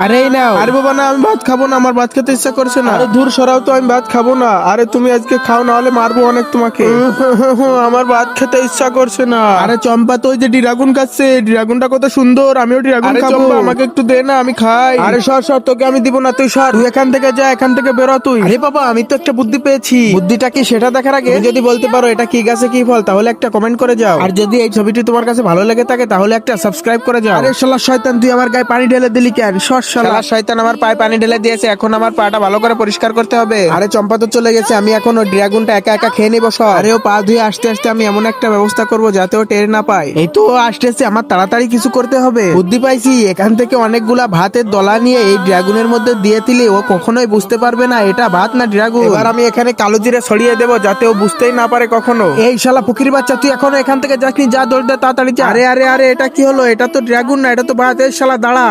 আরে এই নাও। আরে বাবা না, আমি ভাত খাবো না, আমার ভাত খেতে ইচ্ছা করছে না। আরে দূর সরাও তো, আমি ভাত খাবো না। আরে তুমি আজকে খাও, না হলে মারবো অনেক তোমাকে। আমার ভাত খেতে ইচ্ছা করছে না। আরে চম্পা তো ওই যে ড্রাগন খাচ্ছে, ড্রাগনটা কত সুন্দর, আমিও ড্রাগন খাবো। চম্পা আমাকে একটু দে না, আমি খাই। আরে সর সর, তোকে আমি দিব না, তুই সর, তুই এখান থেকে যা, এখান থেকে বেরো তুই। আরে বাবা, আমি তো একটা বুদ্ধি পেয়েছি। বুদ্ধিটা কি সেটা দেখার আগে তুমি যদি বলতে পারো এটা কি গাছে কি ফল, তাহলে একটা কমেন্ট করে যাও। আর যদি এই ছবিটি তোমার কাছে ভালো লেগে থাকে তাহলে একটা সাবস্ক্রাইব করে যাও। আরে শালা শয়তান, তুই আমার গায়ে পানি ঢেলে দিলি কেন? সর শালা শয়তান, আমার পায়ে পানি ঢেলে দিয়েছে, এখন আমার পাটা ভালো করে পরিষ্কার করতে হবে। আরে চম্পা তো চলে গেছে, আমি এখন ওই ড্রাগনটা একা একা খেয়ে নিবো সব। আরে ও পা ধুয়ে আসতে আসতে আমি এমন একটা ব্যবস্থা করবো যাতে ও টের না পায়। এই তো ও আসতেছে, আমার তাড়াতাড়ি কিছু করতে হবে। বুদ্ধি পাইছি, এখান থেকে অনেকগুলা ভাতের দলা নিয়ে এই ড্রাগনের মধ্যে দিয়ে দিলে ও কখনোই বুঝতে পারবে না এটা ভাত না ড্রাগন। এবার আমি এখানে কালো জিরে ছড়িয়ে দেবো যাতে ও বুঝতেই না পারে কখনো। এই শালা ফকির বাচ্চা, তুই এখনো এখান থেকে যাসনি, যা দৌড় দে তাড়াতাড়ি যা। আরে আরে আরে, এটা কি হলো? এটা তো ড্রাগন না, এটা তো ভাত। এই শালা দাঁড়া।